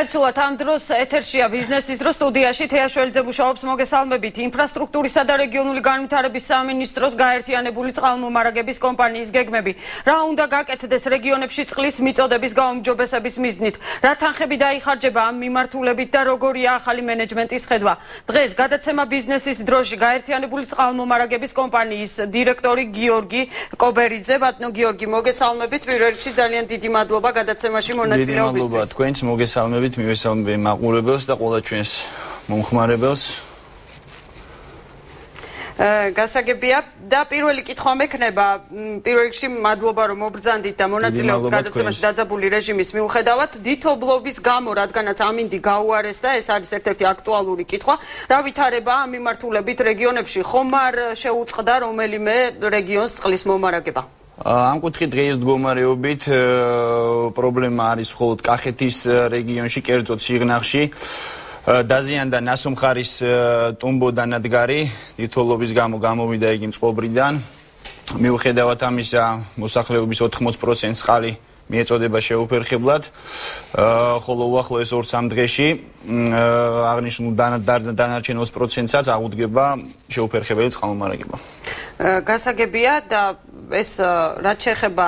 Კაცულად ამ დროს ეთერშია ბიზნესის დრო სტუდიაში თეაშველიძე მუშაობს მოგესალმებით. ინფრასტრუქტურისა და რეგიონული განვითარების სამინისტროს გაერთიანებული წყალმომარაგების კომპანიის გეგმები. რა უნდა გაკეთდეს რეგიონებში წყლის მიწოდების გაუმჯობესების მიზნით? რა თანხები დაიხარჯება ამ მიმართულებით და როგორია ახალი მენეჯმენტის ხედვა? დღეს გადაცემა ბიზნესის დროში გაერთიანებული წყალმომარაგების კომპანიის დირექტორი გიორგი კობერიძე. ბატონო გიორგი, მოგესალმებით. პირველ რიგში ძალიან დიდი მადლობა გადაცემაში მონაწილეობისთვის. თქვენს მოგესალმებით, მივესალმები მაყურებელს და ყველა ჩვენს მომხმარებელს. გასაგებია და პირველი კითხვა მექნება, პირველ რიგში მადლობა რომ მობრძანდით და მონაწილეობთ გადაცემაში დაძაბული რეჟიმის მიუხედავად, დითობლობის გამო, რადგანაც ამინდი გაუარეს და ეს არის ერთ-ერთი აქტუალური კითხვა, რა ვითარება ამ მიმართულებით რეგიონებში, ხომ არ შეუწყდა რომელიმე რეგიონს წყლის მომარაგება? ამ კუთხით დღეს მდგომარეობით პრობლემა არის მხოლოდ კახეთის რეგიონში, კერძოდ სიღნაღში. დაზიანდა ნასომხარის ტუმბო დანადგარი, დითოლობის გამო გამოვიდა იგი მწყობრიდან. მიუხედავად ამისა, მოსახლეობის 80% წყალი მიეწოდება შეუფერხებლად, ხოლო უახლოეს 2-3 დღეში აღნიშნულ დანარჩენ 20%-საც აღუდგება შეუფერხებელი წყალმომარაგება. გასაგებია და ეს რაც შეეხება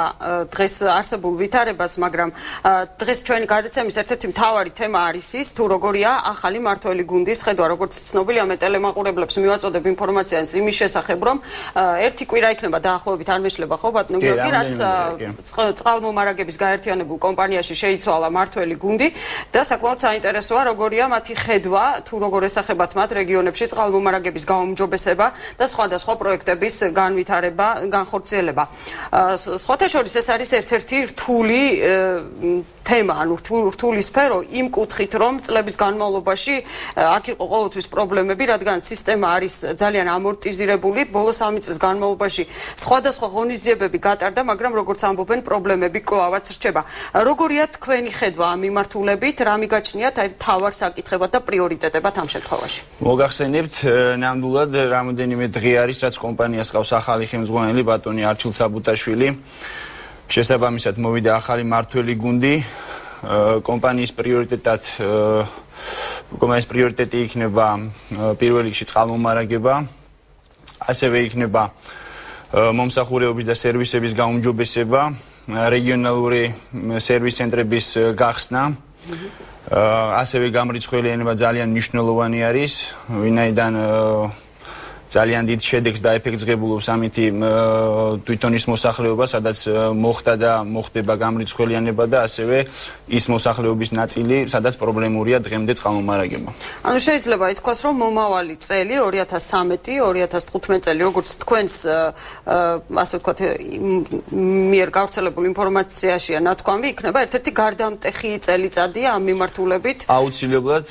დღეს არსებულ ვითარებას, მაგრამ დღეს ჩვენი გადაცემის ერთ-ერთი მთავარი თემა არის ის, თუ როგორია ახალი მმართველი გუნდის ხედვა, როგორც ცნობილია, მე ტელემაყურებლებს მივაწოდებ ინფორმაციას იმის შესახებ, რომ ერთი კვირა იქნება დაახლოებით არ მეშლება, ხო ბატონო გიორგი, რაც წყალმომარაგების გაერთიანებულ კომპანიაში შეიცვალა მმართველი გუნდი და საკმაოდ საინტერესოა, როგორია მათი ხედვა, თუ როგორ ესახებათ მათ რეგიონებში წყალმომარაგების გაუმჯობესება და სხვადასხვა პროექტების განვითარება, განხორციელება. სხვათა შორის ეს არის ერთ-ერთი რთული თემა, ანუ რთული სფერო იმ კუთხით, რომ წლების განმავლობაში აქ იყო ყოველთვის პრობლემები, რადგან სისტემა არის ძალიან ამორტიზირებული, ბოლო 3 წლის განმავლობაში სხვადასხვა ღონისძიებები გატარდა, მაგრამ როგორც ამბობენ, პრობლემები კვლავაც რჩება. როგორია თქვენი ხედვა ამ მიმართულებით, რა მიგაჩნიათ მთავარ საკითხებად და პრიორიტეტებად ამ შემთხვევაში? მოგახსენებთ, ნამდვილად რამოდენიმე დღე არის, რაც კომპანიას ყავს ახალი ხელმძღვანელი ბატონი არჩილ საბუტაშვილი. შესაბამისად მოვიდა ახალი მმართველი გუნდი. კომპანიის პრიორიტეტი იქნება პირველ რიგში წყალმომარაგება, ასევე იქნება მომსახურეობის და სერვისების გაუმჯობესება, რეგიონალური სერვის ცენტრების გახსნა. ასევე გამრიცხველიანება ძალიან მნიშვნელოვანი არის, ვინაიდან ძალიან დიდ შედეგს და ეფექტს ღებულობს ამითი თვითონ ის მოსახლეობა, სადაც მოხდა და მოხდება გამრიცხველიანება და ასევე ის მოსახლეობის ნაწილი, სადაც პრობლემურია დღემდე წყალმომარაგება. ანუ შეიძლება ითქვას, რომ მომავალი წელი 2013-2015 წელი, როგორც თქვენს ასე ვთქვათ, მიერ გავრცელებულ ინფორმაციაშია ნათქვამი, იქნება ერთ-ერთი გარდამტეხი წელიწადი ამ მიმართულებით. აუცილებლად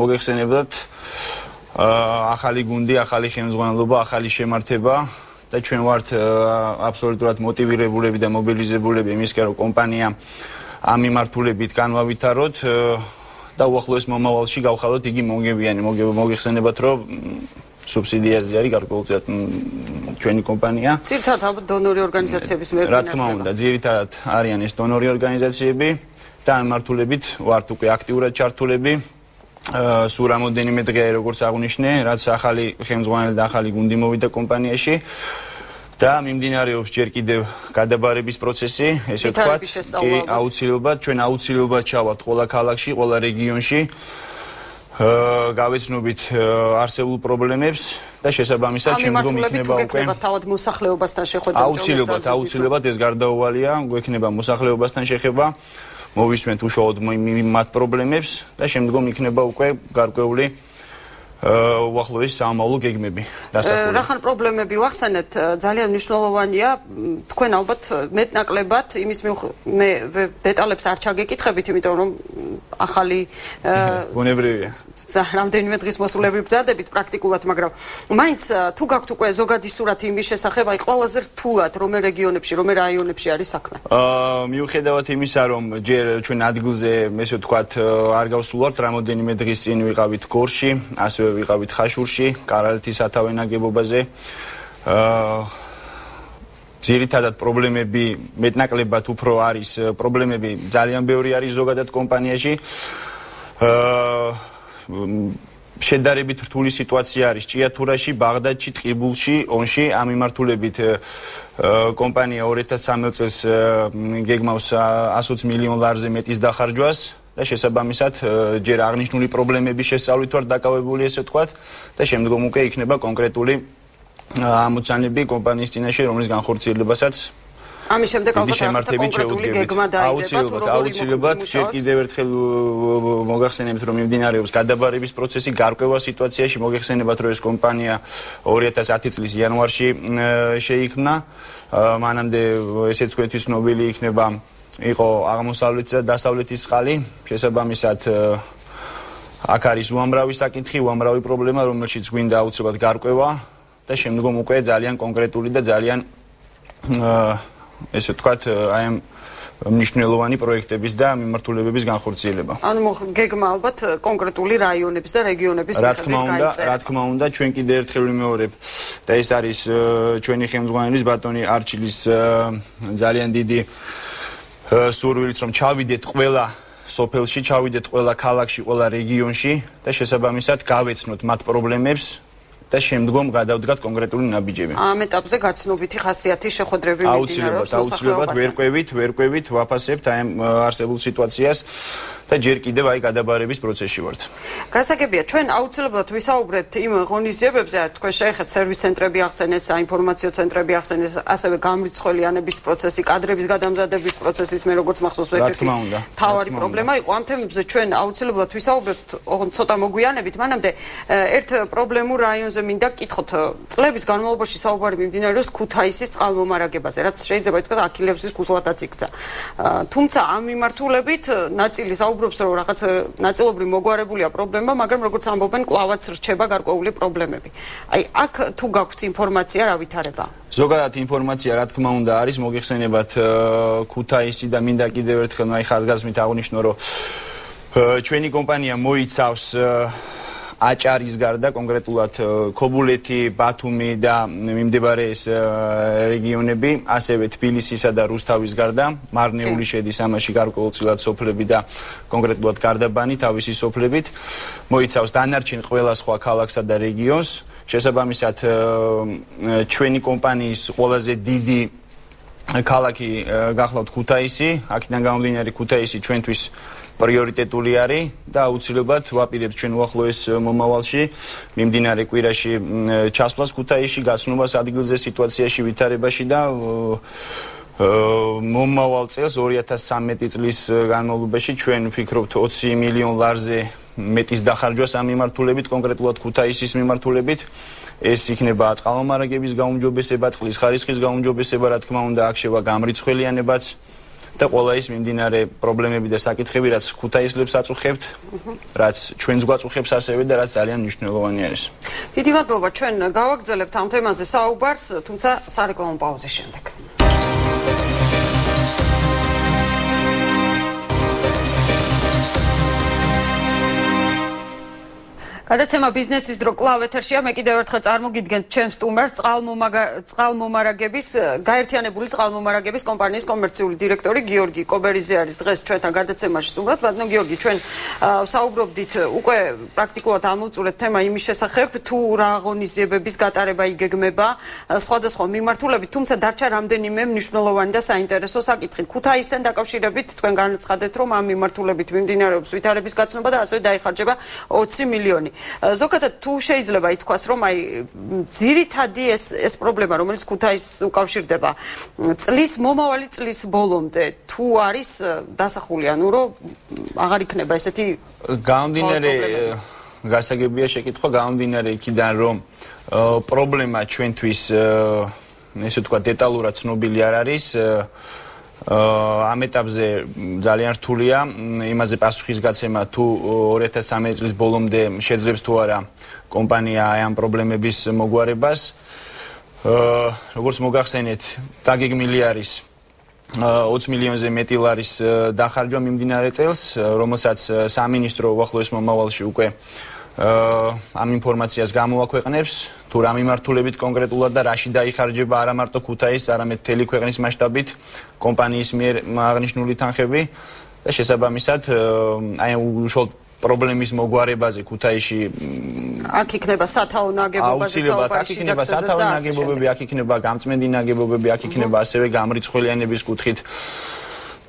მოგეხსენებათ ახალი გუნდი, ახალი ხელმძღვანელობა, ახალი შემართება და ჩვენ ვართ აბსოლუტურად მოტივირებულები და მობილიზებულები იმისკენ, რომ კომპანია ამ მიმართულებით განვავითაროთ და უახლოეს მომავალში გავხადოთ იგი მონგებიანი. მოგეხსენებათ, რომ სუბსიდიაზე არის გარკვეულწილად ჩვენი კომპანია. ძირითადად ალბათ დონორი ორგანიზაციების მიერ რა თქმა უნდა, ძირითადად არიან ეს დონორი ორგანიზაციები და ამ მიმართულებით ვართ უკვე აქტიურად ჩართულები. სულ რამოდენიმე დღეა როგორც აღნიშნე, რაც ახალი ხელმძღვანელი და ახალი გუნდი მოვიდა კომპანიაში და მიმდინარეობს ჯერ კიდევ გადაბარების პროცესი, ესე ვთქვათ, კი აუცილებლად, ჩვენ აუცილებლად ჩავალთ ყველა ქალაქში, ყველა რეგიონში, გავეცნობით არსებულ პრობლემებს და შესაბამისად შემდგომ იქნება უკვე თავად მოსახლეობასთან შეხვედრა. აუცილებლად ეს გარდაუვალია, გვექნება მოსახლეობასთან შეხება. მოვისმენთ უშუალოდ მათ პრობლემებს და შემდგომ იქნება უკვე გარკვეული უახლოესი სამომავლო გეგმები დასახული. რახან პრობლემები ვახსენეთ, ძალიან მნიშვნელოვანია, თქვენ ალბათ მეტნაკლებად იმის მე დეტალებს არ ჩაგეკითხებით, იმიტომ რომ ახალი ბუნებრივია. რამდენიმე დღის მოსულები ბრძადებით პრაქტიკულად, მაგრამ მაინც თუ გაქვთ უკვე ზოგადი სურათი იმის შესახებ, აი ყველაზე რთულად რომელ რეგიონებში, რომელ რაიონებში არის საქმე? მიუხედავად იმისა, რომ ჯერ ჩვენ ადგილზე, ესე ვთქვათ, არ გავსულვართ, რამოდენიმე დღის წინ ვიყავით გორში, ასევე ვიყავით ხაშურში, კარალეთის სათავე ნაგებობაზე. ძირითადად პრობლემები მეტნაკლებად უფრო არის პრობლემები ძალიან ბევრი არის ზოგადად კომპანიაში შედარებით რთული სიტუაცია არის ჭიათურაში, ბაღდადში, ტყიბულში, ონში ამ მიმართულებით კომპანია 2013 წელს გეგმავს 120 მილიონ ლარზე მეტის დახარჯვას და შესაბამისად ჯერ აღნიშნული პრობლემების შესწავლით ვარ დაკავებული ესე ვთქვათ და შემდგომ უკვე იქნება კონკრეტული ამოცანები კომპანიის წინაშე, რომლის განხორციელებასაც ამის შემდეგ ალბათ კონკრეტული გეგმა დაიდება აუცილებლად ჯერ კიდევ ერთხელ მოგახსენებთ რომ მიმდინარეობს გადაბარების პროცესი გარკვევა სიტუაციაში მოგეხსენებათ რომ ეს კომპანია 2010 წლის იანვარში შეიქმნა მანამდე ესეც თქვენთვის ცნობილი იქნება იყო აღმოსავლეთის და დასავლეთის წყალი შესაბამისად აქ არის უამრავი საკითხი უამრავი პრობლემა რომელშიც გვინდა აუცილებლად გარკვევა და შემდგომ უკვე ძალიან კონკრეტული და ძალიან ესე ვთქვათ, აი ამ მნიშვნელოვანი პროექტების და მიმართულებების განხორციელება. ანუ გეგმა ალბათ კონკრეტული რაიონების და რეგიონების მიხედვით გაიწერა. რა თქმა უნდა, ჩვენ კიდევ ერთხელ ვიმეორებ და ეს არის ჩვენი ხელმძღვანელის ბატონი არჩილის ძალიან დიდი სურვილით, რომ ჩავიდეთ ყველა სოფელში, ჩავიდეთ ყველა ქალაქში, ყველა რეგიონში და შესაბამისად გავეცნოთ მათ პრობლემებს და შემდგომ გადავდგათ კონკრეტული ნაბიჯები. ამ ეტაპზე გაცნობითი ხასიათის შეხვედრები მიმდინარეობს. აუცილებლად ვერკვევით, ვაფასებთ აი ამ არსებულ სიტუაციას და ჯერ კიდევ აი გადაბარების პროცესში ვართ. გასაგებია, ჩვენ აუცილებლად ვისაუბრებთ იმ ღონისძიებებზე, თქვენ შეეხეთ სერვის ცენტრები ახსენეთ, საინფორმაციო centrები ახსენეთ, ასევე გამრიცხველიანების პროცესი, კადრების გადამზადების პროცესიც მე როგორც მახსოვს ერთ-ერთი მთავარი პრობლემა იყო. ამ თემებზე ჩვენ აუცილებლად ვისაუბრებთ ცოტა მოგვიანებით, მანამდე ერთ პრობლემურ რაიონზე მინდა გკითხოთ, წლების განმავლობაში საუბარი მიმდინარეობს ქუთაისის წყალმომარაგებაზე, რაც შეიძლება ითქვას აქილევსის ქუსლათაც იქცა. თუმცა ამ მიმართულებით ნაწილი საუბრობს რომ რაღაც ნაწილობრივ მოგვარებულია პრობლემა, მაგრამ როგორც ამბობენ, კვლავაც რჩება გარკვეული პრობლემები. აი, აქ თუ გაქვთ ინფორმაცია, რა ვითარება? ზოგადად ინფორმაცია, რა თქმა უნდა, არის მოგეხსენებათ ქუთაისი და მინდა კიდევ ერთხელ აი ხაზგასმით აღვნიშნო, რომ ჩვენი კომპანია მოიცავს აჭარის გარდა კონკრეტულად ქობულეთი, ბათუმი და მიმდებარე ეს რეგიონები, ასევე თბილისისა და რუსთავის გარდა, მარნეული შედის ამაში გარკვეულწილად სოფლები და კონკრეტულად გარდაბანი თავისი სოფლებით, მოიცავს დანარჩენ ყველა სხვა ქალაქსა და რეგიონს. შესაბამისად, ჩვენი კომპანიის ყველაზე დიდი ქალაქი გახლავთ ქუთაისი, აქედან გამომდინარე ქუთაისი ჩვენთვის პრიორიტეტული არის და აუცილებლად ვაპირებთ ჩვენ უახლოეს მომავალში მიმდინარე კვირაში ჩასვლას ქუთაისში, გაცნობას ადგილზე, სიტუაციაში, ვითარებაში და მომავალ წელს 2013 წლის განმავლობაში ჩვენ ვფიქრობთ 20 მილიონ ლარზე მეტის დახარჯვას ამ მიმართულებით, კონკრეტულად ქუთაისის მიმართულებით. ეს იქნება წყალმომარაგების გაუმჯობესება, წყლის ხარისხის გაუმჯობესება, რა თქმა უნდა, აქ შევა გამრიცხველიანებაც და ყველა ის მიმდინარე პრობლემები და საკითხები, რაც ქუთაისლებს აწუხებთ, რაც ჩვენს გვაწუხებს ასევე და რაც ძალიან მნიშვნელოვანი არის. დიდი მადლობა, ჩვენ გავაგრძელებთ ამ თემაზე საუბარს, თუმცა სარეკლამო პაუზის შემდეგ. გადაცემა ბიზნესის დრო კლავ ეთერშია, მე კიდევ ერთხელ წარმოგიდგენთ ჩემს სტუმარს, წყალმომარაგების გაერთიანებული წყალმომარაგების კომპანიის კომერციული დირექტორი გიორგი კობერიძე არის დღეს ჩვენთან გადაცემაში სტუმრად. ბატონო გიორგი, ჩვენ საუბრობდით უკვე პრაქტიკულად ამოვწურეთ თემა იმის შესახებ, თუ რა ღონისძიებების გატარება იგეგმება სხვადასხვა მიმართულებით, თუმცა დარჩა რამდენიმე მნიშვნელოვანი და საინტერესო საკითხი. ქუთაისთან დაკავშირებით თქვენ განაცხადეთ, რომ ამ მიმართულებით მიმდინარეობს ვითარების გაცნობა და ასევე დაიხარჯება 20 მილიონი. ზოგადად თუ შეიძლება ითქვას, რომ აი ძირითადი ეს პრობლემა, რომელიც ქუთაისს უკავშირდება მომავალი წლის ბოლომდე, თუ არის დასახული, ანუ რომ აღარ იქნება ესეთი გამომდინარე გასაგებია შეკითხვა, გამომდინარე იქიდან, რომ პრობლემა ჩვენთვის ესე ვთქვათ დეტალურად ცნობილი არ არის. ამ ეტაპზე ძალიან რთულია იმაზე პასუხის გაცემა, თუ 2013 წლის ბოლომდე შეძლებს თუ არა კომპანია ამ პრობლემების მოგვარებას. როგორც მოგახსენეთ, დაგეგმილი არის 20 მილიონზე მეტი ლარის დახარჯვა მიმდინარე წელს, რომელსაც სამინისტრო უახლოეს მომავალში უკვე ამ ინფორმაციას გამოაქვეყნებს, თუ რა მიმართულებით კონკრეტულად და რაში დაიხარჯება არა მარტო ქუთაისის, არამედ მთელი ქვეყნის მასშტაბით კომპანიის მიერ აღნიშნული თანხები და შესაბამისად აი უშუალოდ პრობლემის მოგვარებაზე ქუთაისში აქ იქნება სათავო ნაგებობაზე აქ იქნება სათავო ნაგებობები, აქ იქნება გამწმენდი ნაგებობები, აქ იქნება ასევე გამრიცხველიანების კუთხით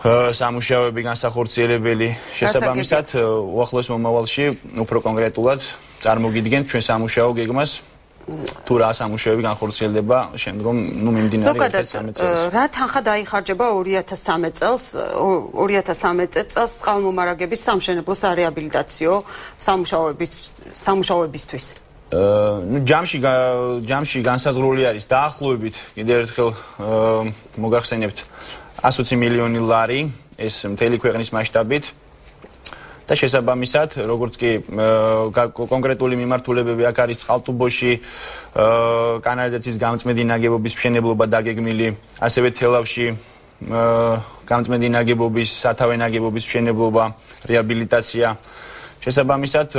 სამუშაოები განსახორციელებელი. შესაბამისად უახლოეს მომავალში უფრო კონკრეტულად წარმოგიდგენთ ჩვენ სამუშაო გეგმას თუ რა სამუშაოები განხორციელდება შემდგომ მიმდინარე 13 წელს. რა თანხა დაიხარჯება 2013 წელს 2013 წელს წყალმომარაგების სამშენებლო სარეაბილიტაციო სამუშაოებისთვის? ჯამში განსაზღვრული არის დაახლოებით კიდევ ერთხელ მოგახსენებთ 120 მილიონი ლარი ეს მთელი ქვეყნის მასშტაბით და შესაბამისად როგორც კი კონკრეტული მიმართულებები აქ არის წყალტუბოში კანალიზაციის გამწმენდი ნაგებობის მშენებლობა დაგეგმილი ასევე თელავში გამწმენდი ნაგებობის სათავე ნაგებობის მშენებლობა რეაბილიტაცია შესაბამისად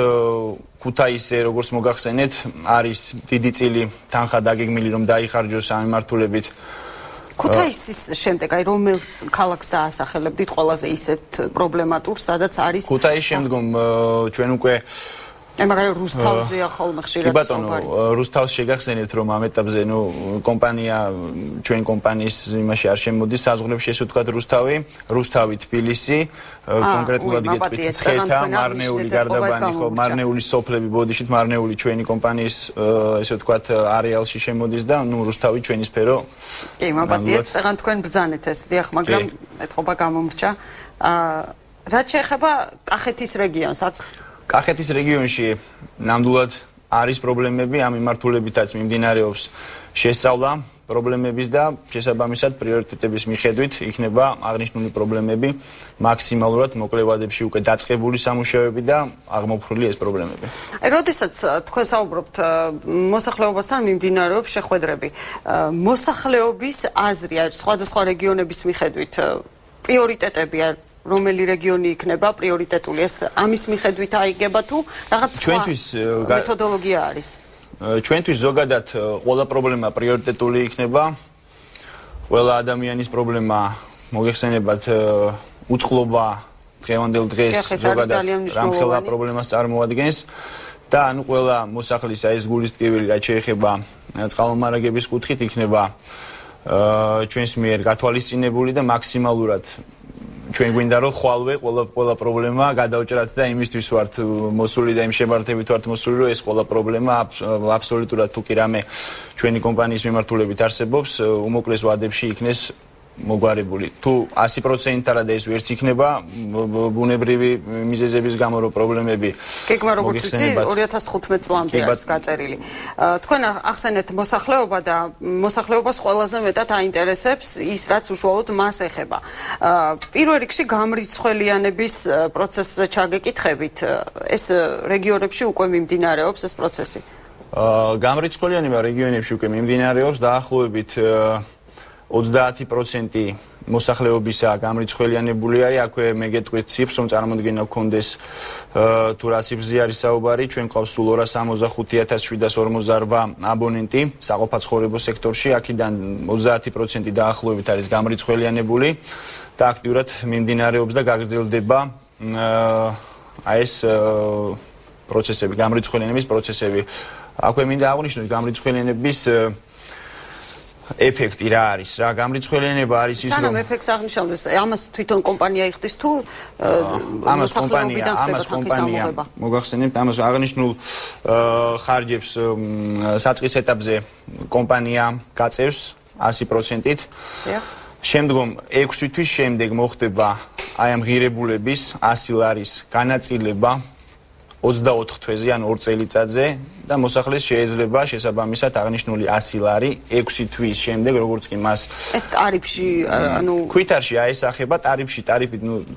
ქუთაისზე როგორც მოგახსენეთ არის დიდი წილი თანხა დაგეგმილი რომ დაიხარჯოს ამ მიმართულებით ქუთაისის შემდეგ აი რომელ ქალაქს დაასახელებდით ყველაზე ისეთ პრობლემატურს, სადაც არის ქუთაისის შემდგომ ჩვენ უკვე მაგალითად რუსთავზეა ხოლმე ხშირად კი ბატონო რუსთავს შეგახსენებთ რომ ამ ეტაპზე კომპანია ჩვენ კომპანიის იმაში არ შემოდის საზღვრებში ესე ვთქვათ რუსთავი თბილისი კონკრეტულად გეტყვით ცხეთა მარნეული გარდაბანი ხო მარნეული სოფლები ბოდიშით მარნეული ჩვენი კომპანიის ესე ვთქვათ არეალში შემოდის და რუსთავი ჩვენი სფერო კი მაპატიეთ წეგან თქვენ ბრძანეთ ეს დიახ მაგრამ ეთყობა გამომრჩა რაც შეეხება კახეთის რეგიონს აქ კახეთის რეგიონში ნამდვილად არის პრობლემები, ამ მიმართულებითაც მიმდინარეობს შესწავლა პრობლემების და შესაბამისად პრიორიტეტების მიხედვით იქნება აღნიშნული პრობლემები მაქსიმალურად მოკლე ვადებში უკვე დაწყებული სამუშაოები და აღმოფხვრილი ეს პრობლემები. როდესაც თქვენ საუბრობთ მოსახლეობასთან მიმდინარეობს შეხვედრები, მოსახლეობის აზრი არის სხვადასხვა რეგიონების მიხედვით პრიორიტეტები არის რომელი რეგიონი იქნება პრიორიტეტული ეს ამის მიხედვით აიგება თუ რაღაც მეთოდოლოგია არის ჩვენთვის ზოგადად ყველა პრობლემა პრიორიტეტული იქნება ყველა ადამიანის პრობლემა მოგეხსენებათ უწყლობა დღევანდელ დღეს ზოგადად რამხელა პრობლემას წარმოადგენს და ანუ ყველა მოსახლისა ეს გულისტკივილი რაც შეეხება წყალმომარაგების კუთხით იქნება ჩვენს მიერ გათვალისწინებული და მაქსიმალურად ჩვენ გვინდა რომ ხვალვე ყველა პრობლემა გადავჭრათ და იმისთვის ვართ მოსული და იმ შემართებით ვართ მოსული რომ ეს ყველა პრობლემა აბსოლუტურად თუ კი რამე ჩვენი კომპანიის მიმართულებით არსებობს უმოკლეს ვადებში იქნეს მოგვარებული თუ 100% არადა ეს ვერც იქნება ბუნებრივი მიზეზების გამო რო პრობლემები გეგმა როგორც იცი 2015 წლამდე არის გაწერილი თქვენ ახსენეთ მოსახლეობა და მოსახლეობას ყველაზე მეტად აინტერესებს ის რაც უშუალოდ მას ეხება პირველ რიგში გამრიცხველიანების პროცესზე ჩაგეკითხებით ეს რეგიონებში უკვე მიმდინარეობს ეს პროცესი გამრიცხველიანება რეგიონებში უკვე მიმდინარეობს დაახლოებით 30% მოსახლეობისა გამრიცხველიანებული არის, აქვე მე გეტყვით ციფრს, რომ წარმოგიდგენა გქონდეს თუ რა ციფრზე არის საუბარი, ჩვენ ყავს სულ 265,748 აბონენტი საყოფაცხოვრებო სექტორში, აქედან 30% დაახლოებით არის გამრიცხველიანებული და აქტიურად მიმდინარეობს და გაგრძელდება ეს პროცესები, გამრიცხველიანების პროცესები. აქვე მინდა აღვნიშნოთ გამრიცხველიანების ეფექტი რა არის რა გამრიცხველიანება არის ის რომ სანამ ეფექტს აღნიშნავს ამას თვითონ კომპანია იხდის თუ ამას კომპანია მოგახსენებთ ამას აღნიშნულ ხარჯებს საწყის ეტაპზე კომპანია გაწევს 100%-ით შემდგომ 6 თვის შემდეგ მოხდება აი ამ ღირებულების 100 ლარის განაწილება 24 თვეზე ან 2 წელიწადზე და მოსახლეს შეიძლება შესაბამისად აღნიშნული 100 ლარი 6 თვის შემდეგ როგორც კი მას ეს ტარიფში ანუ ქვითარში აესახება ტარიფი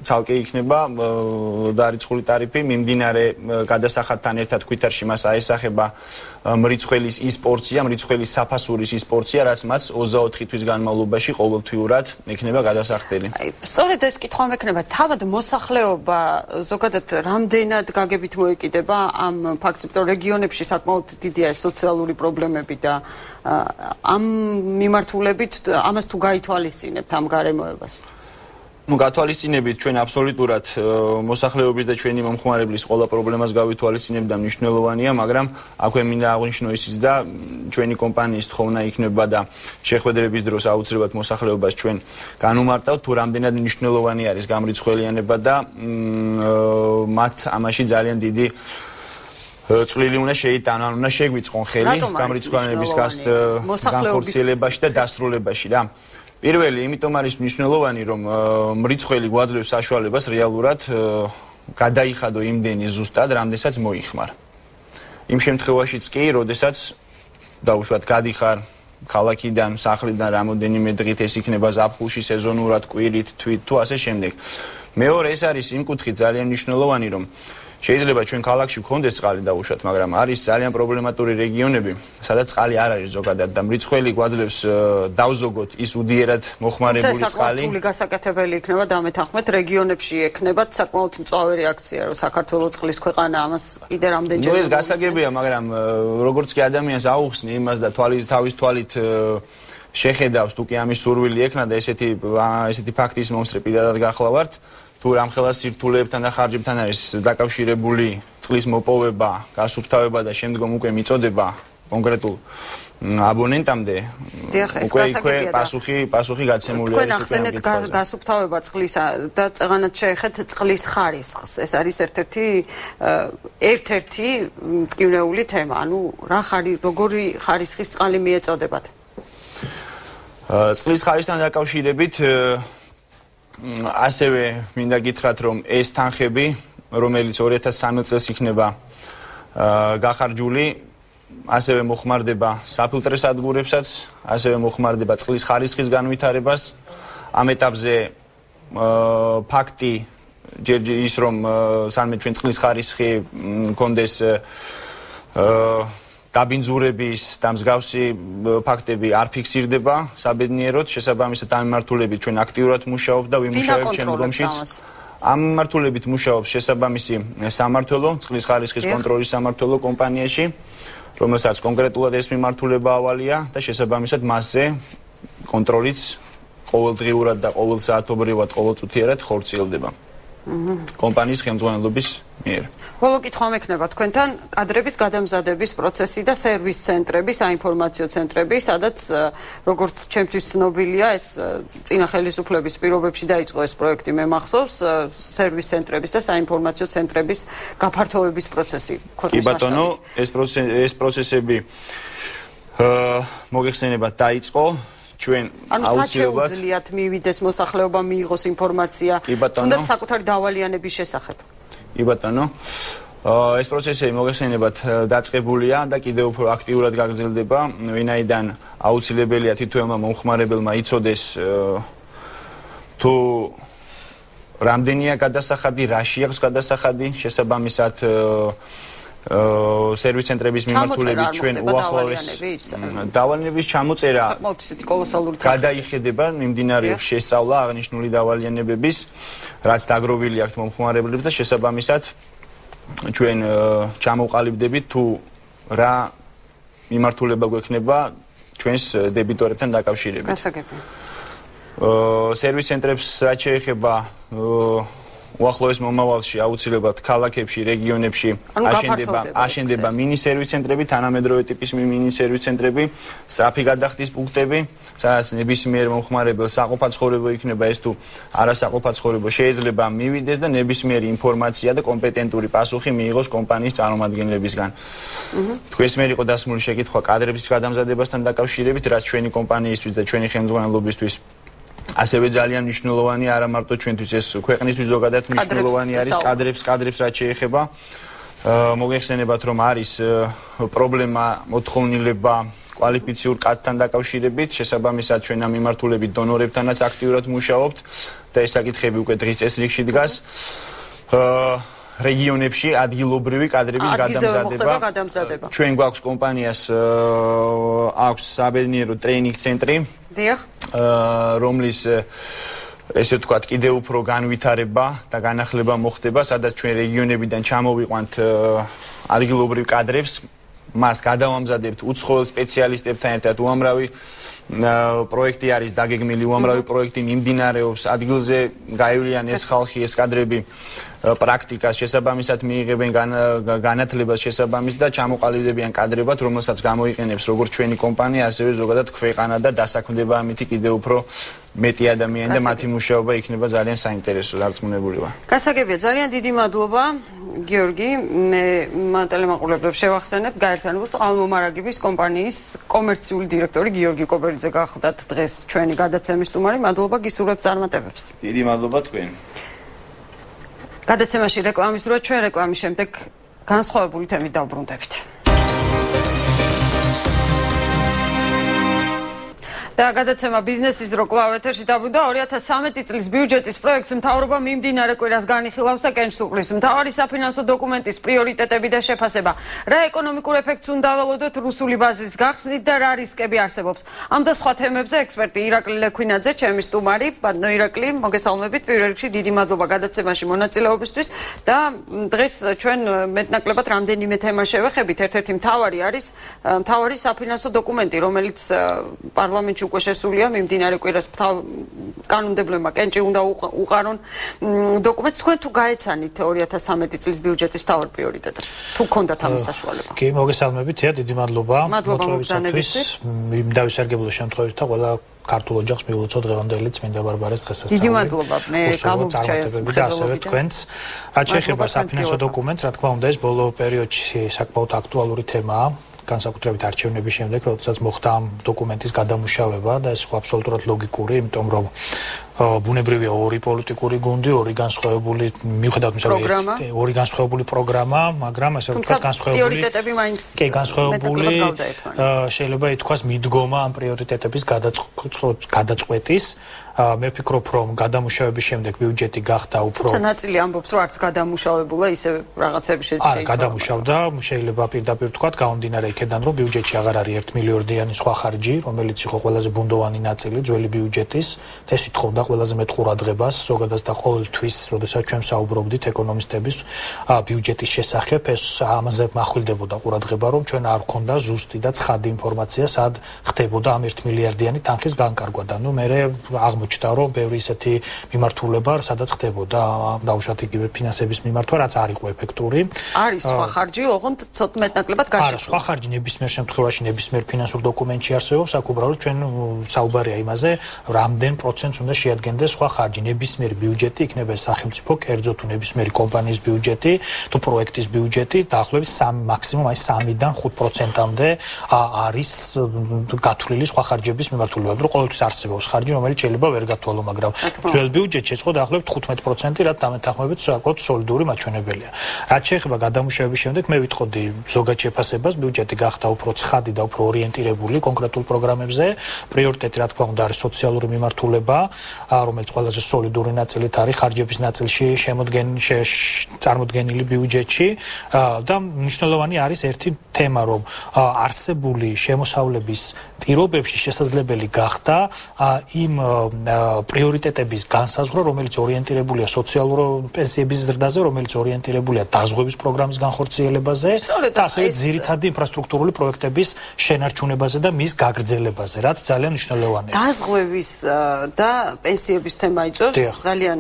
ცალკე იქნება დარიცხული ტარიფი მიმდინარე გადასახადთან ერთად ქვითარში მას აესახება მრიცხველის ის პორცია მრიცხველის საფასურის ის პორცია რაც მას 24 თვის განმავლობაში ყოველთვიურად ექნება გადასახდელი სწორედ ეს კითხვა მექნება თავად მოსახლეობა ზოგადად რამდენად გაგებით გამოიკიდება ამ ფაქტს, რომ რეგიონებში საკმაოდ დიდია სოციალური პრობლემები და ამ მიმართულებით ამას თუ გაითვალისწინებთ ამ გარემოებას? გათვალისწინებით ჩვენ აბსოლუტურად მოსახლეობის და ჩვენი მომხმარებლის ყველა პრობლემას გავითვალისწინებთ და მნიშვნელოვანია, მაგრამ აქვე მინდა აღვნიშნო ისიც და ჩვენი კომპანიის თხოვნა იქნება და შეხვედრების დროს აუცილებლად მოსახლეობას ჩვენ განუმარტავთ, თუ რამდენად მნიშვნელოვანი არის გამრიცხველიანება და მათ ამაში ძალიან დიდი წვლილი უნდა შეიტანონ, უნდა შეგვიწყონ ხელი გამრიცხველიანების განხორციელებაში და დასრულებაში რა. პირველი, იმიტომ არის მნიშვნელოვანი, რომ მრიცხველი გვაძლევს საშუალებას რეალურად გადაიხადო იმდენი ზუსტად, რამდენსაც მოიხმარ. იმ შემთხვევაშიც კი, როდესაც დაუშვათ გადიხარ ქალაქიდან, სახლიდან რამოდენიმე დღით ეს იქნება ზაფხულში სეზონურად, კვირით, თვით თუ ასე შემდეგ. მეორე, ეს არის იმ კუთხით ძალიან მნიშვნელოვანი, რომ შეიძლება ჩვენ ქალაქში გქონდეს წყალი დაუშვათ, მაგრამ არის ძალიან პრობლემატური რეგიონები, სადაც წყალი არ არის ზოგადად და მრიცხველი გვაძლევს დავზოგოთ ის უდიერად მოხმარებული წყალი. საკმაოდ გასაკეთებელი იქნება დამეთანხმეთ რეგიონებში ექნებათ საკმაოდ მწვავე რეაქცია, რომ საქართველოს წყლის ქვეყანა ამას კიდე რამდენჯერ ეს გასაგებია, მაგრამ როგორც კი ადამიანს აუხსნი იმას და თავის თვალით შეხედავს, თუ კი ამის სურვილი ექნა და ესეთი ფაქტის მომსწრე პირადად გახლავართ, თუ რამხელა სირთულეებთან და ხარჯებთან არის დაკავშირებული წყლის მოპოვება, გასუფთავება და შემდგომ უკვე მიწოდება კონკრეტულ აბონენტამდე, უკვე პასუხი გაცემულია. თქვენ ახსენეთ გასუფთავება წყლისა და წეღანად შეეხეთ წყლის ხარისხს. ეს არის ერთ-ერთი მტკივნეული თემა. ანუ როგორი ხარისხის წყალი მიეწოდებათ? წყლის ხარისხთან დაკავშირებით ასევე მინდა გითხრათ, რომ ეს თანხები, რომელიც 2013 წელს იქნება გახარჯული, ასევე მოხმარდება საფილტრო სადგურებსაც, ასევე მოხმარდება წყლის ხარისხის განვითარებას. ამ ეტაპზე ფაქტი ჯერ ის, რომ სანმე ჩვენ წყლის ხარისხი მქონდეს დაბინძურების და მსგავსი ფაქტები არ ფიქსირდება საბედნიეროდ, შესაბამისად ამ მიმართულებით ჩვენ აქტიურად მუშაობთ და ვიმუშავებთ შემდგომშიც. ამ მიმართულებით მუშაობს შესაბამისი სამმართველო, წყლის ხარისხის კონტროლის სამმართველო კომპანიაში, რომელსაც კონკრეტულად ეს მიმართულება ავალია და შესაბამისად მასზე კონტროლიც ყოველდღიურად და ყოველსაათობრივად, ყოველწუთიერად ხორციელდება. კომპანიის ხელმძღვანელობის მიერ. ბოლო კითხვა მექნება თქვენთან კადრების გადამზადების პროცესი და სერვის ცენტრები, საინფორმაციო ცენტრები, სადაც როგორც ჩემთვის ცნობილია, ეს წინა ხელისუფლების პირობებში დაიწყო ეს პროექტი, მე მახსოვს, სერვის ცენტრების და საინფორმაციო ცენტრების გაფართოების პროცესი. კი ბატონო, ეს პროცესები მოგეხსენებათ დაიწყო. ჩვენ აუცილებლად შეუძლიათ მივიდეს მოსახლეობა მიიღოს ინფორმაცია თუნდაც საკუთარი დავალიანების შესახებ. კი ბატონო, ეს პროცესები მოგეხსენებათ დაწყებულია და კიდევ უფრო აქტიურად გაგრძელდება, ვინაიდან აუცილებელია თითოეულმა მომხმარებელმა იცოდეს თუ რამდენია გადასახადი, რაში აქვს გადასახადი, შესაბამისად სერვის ცენტრების მიმართულებით ჩვენ უახლოეს დავალიანების ჩამოწერა გადაიხედება, მიმდინარეობს შესწავლა აღნიშნული დავალიანებების, რაც დაგროვილი აქვს მომხმარებლებს და შესაბამისად ჩვენ ჩამოვყალიბდებით თუ რა მიმართულება გვექნება ჩვენს დებიტორებთან დაკავშირებით. გასაგებია. სერვის ცენტრებს რაც შეეხება უახლოეს მომავალში აუცილებლად ქალაქებში, რეგიონებში აშენდება მინი სერვის ცენტრები, თანამედროვე ტიპის მინი სერვის ცენტრები, სწრაფი გადახდის პუნქტები, სადაც ნებისმიერ მომხმარებელს საყოფაცხოვრებო იქნება ეს თუ არასაყოფაცხოვრებო შეიძლება მივიდეს და ნებისმიერი ინფორმაცია და კომპეტენტური პასუხი მიიღოს კომპანიის წარმომადგენლებისგან. თქვენს მიერ იყო დასმული შეკითხვა კადრების გადამზადებასთან დაკავშირებით, რაც ჩვენი კომპანიისთვის და ჩვენი ხელმძღვანელობისთვის ასევე ძალიან მნიშვნელოვანი, არა მარტო ჩვენთვის, ეს ქვეყნისთვის ზოგადად მნიშვნელოვანი არის კადრებს რაც შეეხება. მოგეხსენებათ, რომ არის პრობლემა მოთხოვნილება კვალიფიციურ კადრთან დაკავშირებით, შესაბამისად ჩვენ ამ მიმართულებით დონორებთანაც აქტიურად მუშაობთ და ეს საკითხები უკვე დღის წესრიგში დგას. რეგიონებში ადგილობრივი კადრების გადამზადება. ჩვენ გვაქვს კომპანიას აქვს საბედნიერო ტრეინინგ ცენტრი. დიახ. რომლის ესე ვთქვათ, კიდევ უფრო განვითარება და განახლება მოხდება, სადაც ჩვენ რეგიონებიდან ჩამოვიყვანთ ადგილობრივ კადრებს, მას გადავამზადებთ უცხოელ სპეციალისტებთან ერთად უამრავი პროექტი არის დაგეგმილი, უამრავი პროექტი მიმდინარეობს, ადგილზე გაივლიან ეს ხალხი, ეს კადრები პრაქტიკას შესაბამისად მიიღებენ განათლებას შესაბამისად და ჩამოყალიბდებიან კადრებად, რომელსაც გამოიყენებს როგორც ჩვენი კომპანია, ასევე ზოგადად ქვეყანა და დასაქმდება ამითი კიდევ უფრო მეტი ადამიანი და მათი მუშაობა იქნება ძალიან საინტერესო დარწმუნებული ვარ. გასაგებია, ძალიან დიდი მადლობა, გიორგი. მე ტელემაყურებლებს შევახსენებ, გაერთიანებულ წყალმომარაგების კომპანიის კომერციული დირექტორი გიორგი კობერიძე გახლდათ დღეს ჩვენი გადაცემის სტუმარი. მადლობა, გისურვებთ წარმატებებს. დიდი მადლობა თქვენ. გადაცემაში რეკლამის დრო, ჩვენ რეკლამის შემდეგ განსხვავებული თემით დავბრუნდებით. და გადაცემა ბიზნესის დრო კვლავ ეთერში დაბრუნდა. 2013 წლის ბიუჯეტის პროექტს მთავრობა მიმდინარე კვირას განიხილავს და კენჭს უყრის. მთავარი საფინანსო დოკუმენტის პრიორიტეტები და შეფასება. რა ეკონომიკურ ეფექტს უნდა ველოდოთ რუსული ბაზრის გახსნით და რა რისკები არსებობს. ამ და სხვა თემებზე ექსპერტი ირაკლი ლექვინაძე, ჩემი სტუმარი. ბატონო ირაკლი, მოგესალმებით. პირველ რიგში დიდი მადლობა გადაცემაში მონაწილეობისთვის და დღეს ჩვენ მეტნაკლებად რამდენიმე თემა შევეხებით. ერთ-ერთი მთავარი არის მთავარი საფინანსო დოკუმენტი, რომელიც პარლამენტში უკვე შესულია მიმდინარე კვირას კანონმდებლებმა კენჭი უნდა უყარონ დოკუმენტს. თქვენ თუ გაეცანით 2013 წლის ბიუჯეტის მთავარ პრიორიტეტებს, თუ გქონდათ ამის საშუალება? კი, მოგესალმებით, დიდი მადლობა. მადლობა მოგზაურობისთვის. დავისარგებლო შემთხვევით და ყველა ქართულ ოჯახს მიულოცო დღევანდელი წმინდა ბარბარეს დღესასწაული. დიდი მადლობა. მე გამოგჩაია და ასევე თქვენს. რაც შეეხება საფინანსო დოკუმენტს, რა თქმა უნდა, ეს ბოლო პერიოდში საკმაოდ აქტუალური თემაა. განსაკუთრებით არჩევნების შემდეგ, როდესაც მოხდა ამ დოკუმენტის გადამუშავება და ეს აბსოლუტურად ლოგიკური, იმიტომ რომ ბუნებრივია ორი პოლიტიკური გუნდი, ორი განსხვავებული მიუხედავად იმისა, რომ ორი განსხვავებული პროგრამა, მაგრამ ასე ვთქვათ, განსხვავებული პრიორიტეტები მაინც განსხვავებული შეიძლება ითქვას მიდგომა ამ პრიორიტეტების გადაწყვეტის. მე ვფიქრობ, რომ გადამუშავების შემდეგ ბიუჯეტი გახდა უფრო თუმცა ნაწილი ამბობს, რომ არც გადამუშავებულა, ისე რაღაცები შეიძლება გადამუშავდა, შეიძლება პირდაპირ ვთქვათ, გამომდინარე იქედან, რომ ბიუჯეტში აღარ არის 1 მილიარდიანი სხვა ხარჯი, რომელიც იყო ყველაზე ბუნდოვანი ნაწილი ძველი ბიუჯეტის და ეს ითხოვდა ყველაზე მეტ ყურადღებას, ზოგადად და ყოველთვის, როდესაც ჩვენ საუბრობდით ეკონომისტების ბიუჯეტის შესახებ, ეს ამაზე მახვილდებოდა ყურადღება, რომ ჩვენ არ გქონდა ზუსტი და ცხადი ინფორმაცია, სად ხდებოდა ამ 1 მილიარდიანი თანხის განკარგვა და ნუ მე აღმოჩნდა, რომ ბევრი ისეთი მიმართულება, სადაც ხდებოდა დაუშვათ იგივე ფინანსების მიმართვა, რაც არ იყო ეფექტური. არის სხვა ხარჯი, ოღონდ ცოტა მეტნაკლებად გაშიფრდა. არა, სხვა ხარჯი ნებისმიერ შემთხვევაში, ნებისმიერ ფინანსურ დოკუმენტში არსებობს, აქ უბრალოდ ჩვენ საუბარია იმაზე, რამდენ პროცენტს უნდა შეადგენდეს სხვა ხარჯი. ნებისმიერ ბიუჯეტი იქნება სახელმწიფო კერძო თუ ნებისმიერი კომპანიის ბიუჯეტი, თუ პროექტის ბიუჯეტი, დაახლოებით მაქსიმუმ 3-დან 5%-მდე არის გათვლილი სხვა ხარჯების მიმართულებით, რომ ყოველთვის არსებობს ხარჯი, რომელიც შეიძლება ვერ გათვალო, მაგრამ ძველ ბიუჯეტში ეს იყო დაახლოებით 15%, რაც დამეთანხმებით საკმაოდ სოლიდური მაჩვენებელია. რაც შეეხება გადამუშავების შემდეგ, მე ვიტყოდი ზოგად შეფასებას, ბიუჯეტი გახდა უფრო ცხადი და უფრო ორიენტირებული კონკრეტულ პროგრამებზე. პრიორიტეტი, რა თქმა უნდა, არის სოციალური მიმართულება, რომელიც ყველაზე სოლიდური ნაწილით არის ხარჯების ნაწილში წარმოდგენილი ბიუჯეტში და მნიშვნელოვანი არის ერთი თემა, რომ არსებული შემოსავლების პირობებში შესაძლებელი გახდა იმ პრიორიტეტების განსაზღვრა, რომელიც ორიენტირებულია სოციალურ პენსიების ზრდაზე, რომელიც ორიენტირებულია დაზღვევის პროგრამის განხორციელებაზე და ასევე ძირითადი ინფრასტრუქტურული პროექტების შენარჩუნებაზე და მის გაგრძელებაზე, რაც ძალიან მნიშვნელოვანია. დაზღვევის და პენსიების თემა იწვევს ძალიან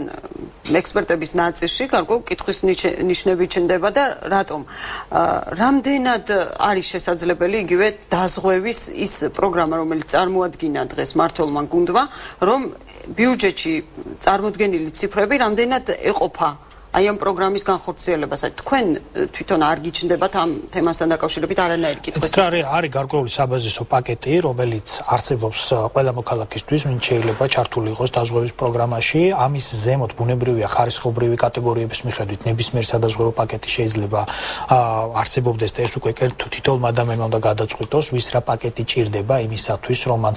ექსპერტების ნაწილში, გარკვეულ კითხვის ნიშნები ჩნდება და რატომ? რამდენად არის შესაძლებელი იგივე დაზღვევის ის პროგრამა, რომელიც წარმოადგინა დღეს მმართველმა გუნდმა, რომ ბიუჯეტში წარმოდგენილი ციფრები რამდენად ეყოფა აი ამ პროგრამის განხორციელებას. თქვენ თვითონ არ გიჩნდებათ ამ თემასთან დაკავშირებით არანაირი კითხვის? არის გარკვეული საბაზისო პაკეტი, რომელიც არსებობს ყველა მოქალაქისთვის, ვინც შეიძლება ჩართული იყოს დაზღვევის პროგრამაში. ამის ზემოთ ბუნებრივია ხარისხობრივი კატეგორიების მიხედვით ნებისმიერი სადაზღვევო პაკეტი შეიძლება არსებობდეს და ეს უკვე თითოეულ ადამიანმა უნდა გადაწყვიტოს, ვის რა პაკეტი ჭირდება იმისათვის, რომ მან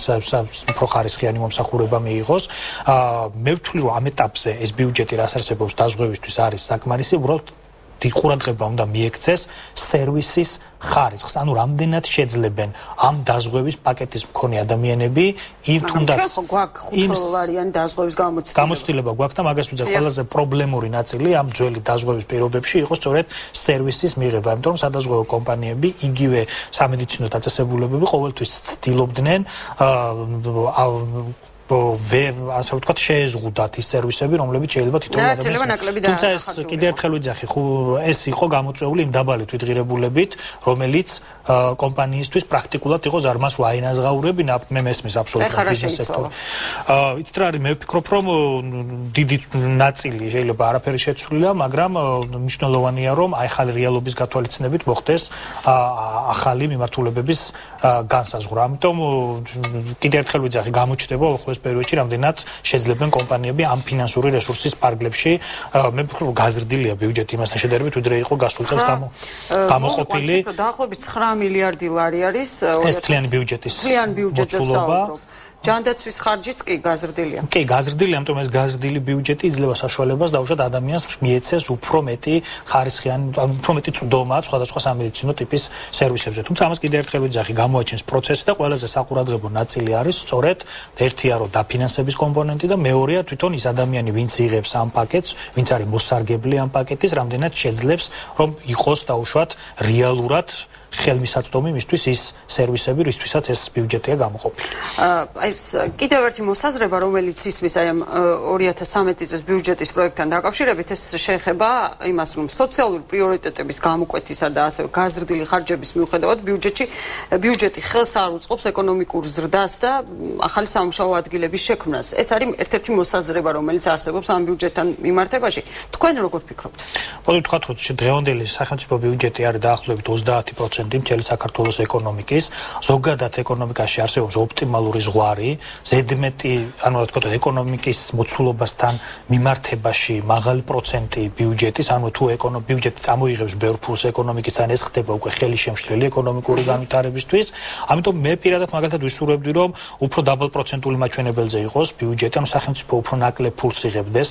უფრო ხარისხიანი მომსახურება მიიღოს. მე ვთვლი, რომ ამ ეტაპზე ეს ბიუჯეტი, რაც არსებობს დაზღვევისთვის, არის საკმარისი, უბრალოდ ყურადღება უნდა მიექცეს სერვისის ხარისხს. ანუ რამდენად შეძლებენ ამ დაზღვევის პაკეტის მქონე ადამიანები იმ თუნდაც $5 დაზღვევის გამოცდილება გვაქვს და მაგას ვიძახ ყველაზე პრობლემური ნაწილი ამ ძველი დაზღვევის პირობებში იყო სწორედ სერვისის მიღება, იმიტომ რომ სადაზღვევო კომპანიები იგივე სამედიცინო დაწესებულებები ყოველთვის ცდილობდნენ ასე ვთქვათ, შეეზღუდათ ის სერვისები, რომლებიც შეიძლება თითოეულ ადამიანს. თუმცა ეს კიდევ ერთხელ ვიძახი, ეს იყო გამოწვეული იმ დაბალი თვითღირებულებით, რომელიც კომპანიისთვის პრაქტიკულად იყო ზარმას ვაინაზღაურებინა, მე მესმის აბსოლუტურად ბიზნეს სექტორი. იცით რა არის, მე ვფიქრობ, რომ დიდი ნაწილი შეიძლება არაფერი შეცვლილია, მაგრამ მნიშვნელოვანია, რომ აი ახალი რეალობის გათვალისწინებით მოხდეს ახალი მიმართულებების განსაზღვრა. ამიტომ კიდევ ერთხელ ვიძახი, გამოჩნდება უახლოეს პერიოდში რამდენად შეძლებენ კომპანიები ამ ფინანსური რესურსის პარგლებში. მე ვფიქრობ, გაზრდილია ბიუჯეტი იმასთან შედარებით, ვიდრე იყო გასულ წელს გამოყოფილი. დაახლოებით 9 მილიარდი ლარი არის ეს თლიანი ბიუჯეტის მოცულობა. ჯანდაცვის ხარჯიც კი გაზრდილია. კი, გაზრდილია, ამიტომ ეს გაზრდილი ბიუჯეტი იძლევა საშუალებას დაუშვათ ადამიანს მიეცეს უფრო მეტი ხარისხიანი, უფრო მეტი წვდომა სხვადასხვა სამედიცინო ტიპის სერვისებზე. თუმცა ამას კიდევ ერთხელ ვიძახი, გამოაჩენს პროცესი და ყველაზე საყურადღებო ნაწილი არის სწორედ ერთია რომ დაფინანსების კომპონენტი და მეორეა თვითონ ის ადამიანი, ვინც იღებს ამ პაკეტს, ვინც არის მოსარგებლე ამ პაკეტის, რამდენად შეძლებს რომ იყოს დაუშვათ რეალურად ხელმისაწვდომი მისთვის ის სერვისები, რისთვისაც ეს ბიუჯეტია გამოყოფილი. ეს კიდევ ერთი მოსაზრება, რომელიც ისმის აი ამ 2013 წლის ბიუჯეტის პროექტთან დაკავშირებით, ეს შეეხება იმას, რომ სოციალური პრიორიტეტების გამოკვეთისა და ასევე გაზრდილი ხარჯების მიუხედავად ბიუჯეტი ხელს არ უწყობს ეკონომიკურ ზრდას და ახალი სამუშაო ადგილების შექმნას. ეს არის ერთ-ერთი მოსაზრება, რომელიც არსებობს ამ ბიუჯეტთან მიმართებაში. თქვენ როგორ ფიქრობთ? მოდით ვთქვათ, რომ დღევანდელი სახელმწიფო ბიუჯეტი არის დაახლოებით 30% მთელი საქართველოს ეკონომიკის, ზოგადად ეკონომიკაში არსებობს ოპტიმალური ზღვარი, ზედმეტი, ანუ რა ვთქვათ, ეკონომიკის მოცულობასთან მიმართებაში მაღალი პროცენტი ბიუჯეტის, ანუ თუ ბიუჯეტი წამოიღებს ბევრ ფულს ეკონომიკისთან, ეს ხდება უკვე ხელი შემშლელი ეკონომიკური განვითარებისთვის. ამიტომ მე პირადად მაგალითად ვისურვებდი, რომ უფრო დაბალპროცენტული მაჩვენებელზე იყოს ბიუჯეტი, ანუ სახელმწიფო უფრო ნაკლებ ფულს იღებდეს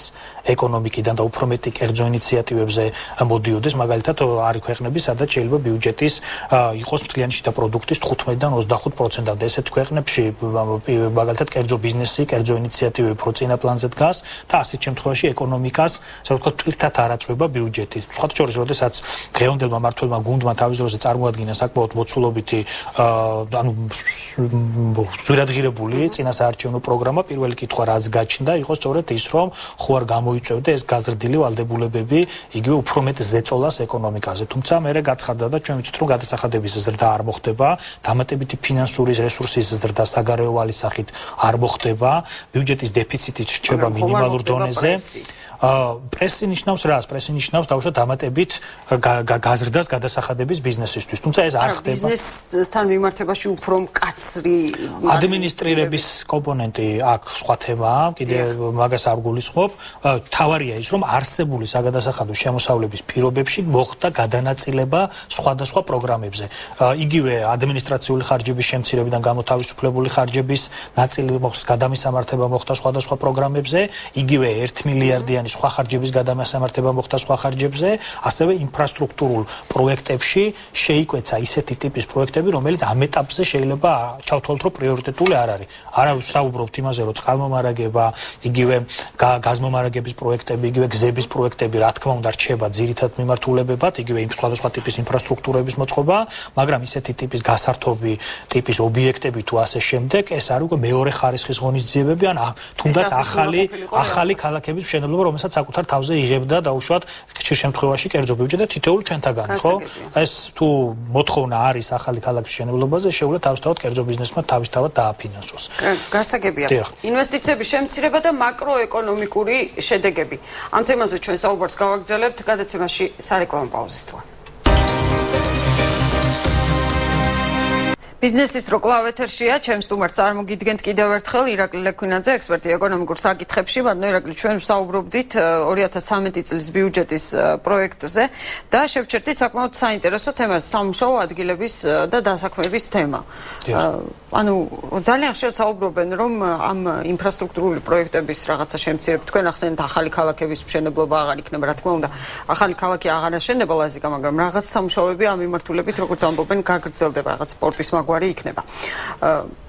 ეკონომიკიდან და უფრო მეტი კერძო ინიციატივებზე მოდიოდეს, მაგალითად არის ქვეყნები, სადაც შეიძლება ბიუჯეტის იყოს მთლიანი შიდა პროდუქტის 15-დან 25%-მდე ესეთ ქვეყნებში მაგალითად კერძო ბიზნესი, კერძო ინიციატივები უფრო წინა პლანზე დგას და ასეთ შემთხვევაში ეკონომიკას, ასე ვთქვათ, პირთად არ აწვება ბიუჯეტი. სხვათა შორის, როდესაც დღევანდელმა მმართველმა გუნდმა თავის დროზე წარმოადგინა საკმაოდ მოცულობითი ანუ ზვირადღირებული წინასაარჩევნო პროგრამა, პირველი კითხვა რაც გაჩნდა, იყო სწორედ ის, რომ ხო არ გამოიწვევდა ეს გაზრდილი ვალდებულებები იგივე უფრო მეტ ზეწოლას ეკონომიკაზე. თუმცა მერე გაცხადდა და ჩვენ ვიცით, რომ გადასახადების ზრდა არ მოხდება, დამატებითი ფინანსური რესურსის ზრდა საგარეო ვალის სახით არ მოხდება, ბიუჯეტის დეფიციტი რჩება მინიმალურ დონეზე. პრესი ნიშნავს რას? პრესი ნიშნავს დაუშვათ დამატებით გაზრდას გადასახადების ბიზნესისთვის. თუმცა ეს არ ხდება. ბიზნესთან მიმართებაში უფრო მკაცრი ადმინისტრირების კომპონენტი აქვს სხვა თემაა, კიდევ მაგას არ გულისხმობ. თავარია ის, რომ არსებული საგადასახადო შემოსავლების პირობებში მოხდა გადანაწილება სხვადასხვა პროგრამებზე. იგივე ადმინისტრაციული ხარჯების შემცირებიდან გამოთავისუფლებული ხარჯების ნაწილი მოხდა, გადამისამართება მოხდა სხვადასხვა პროგრამებზე, იგივე 1 მილიარდიანი სხვა ხარჯების გადამისამართება მოხდა სხვა ხარჯებზე, ასევე ინფრასტრუქტურულ პროექტებში შეიკვეცა ისეთი ტიპის პროექტები, რომელიც ამ ეტაპზე შეიძლება ჩავთვალოთ, რომ პრიორიტეტული არ არის. არა ვსაუბრობთ იმაზე, რომ წყალმომარაგება, იგივე გაზმომარაგების პროექტები, იგივე გზების პროექტები, რა თქმა უნდა, რჩება ძირითად მიმართულებებად, იგივე სხვადასხვა ტიპის ინფრასტრუქტურების მოწყობა, მაგრამ ისეთი ტიპის გასართობი ტიპის ობიექტები თუ ასე შემდეგ, ეს არის უკვე მეორე ხარისხის ღონისძიებები, ან თუნდაც ახალი ქალაქების მშენებლობა, რომელსაც საკუთარ თავზე იღებდა დაუშვათ ხშირ შემთხვევაში კერძო ბიუჯეტი და თითოეულ ჩვენთაგანი, ხო? ეს თუ მოთხოვნა არის ახალი ქალაქის მშენებლობაზე, შეუძლია თავისთავად კერძო ბიზნესმა თავისთავად დააფინანსოს. გასაგებია. ინვესტიციების შემცირება და მაკროეკონომიკური შედეგები. ამ თემაზე ჩვენ საუბარს გავაგრძელებთ გადაცემაში სარეკლამო პაუზის თუ ბიზნესის რო კლავ ეთერშია, ჩემს სტუმარს წარმოგიდგენთ კიდევ ერთხელ ირაკლი ლექვინაძე, ექსპერტი ეკონომიკურ საკითხებში. ბატონო ირაკლი, ჩვენ ვსაუბრობდით 2013 წლის ბიუჯეტის პროექტზე და შევჩერდით საკმაოდ საინტერესო თემას, სამუშაო ადგილების და დასაქმების თემა. ანუ ძალიან ხშირად საუბრობენ, რომ ამ ინფრასტრუქტურული პროექტების რაღაცა შემცირებით, თქვენ ახსენეთ ახალი ქალაქების მშენებლობა აღარ იქნება, რა თქმა უნდა, ახალი ქალაქი აღარ აშენდება ლაზიკა, მაგრამ რაღაც სამუშაოები ამ მიმართულებით, როგორც ამბობენ, გაგრძელდება, რაღაც სპორტის მაგვარი იქნება.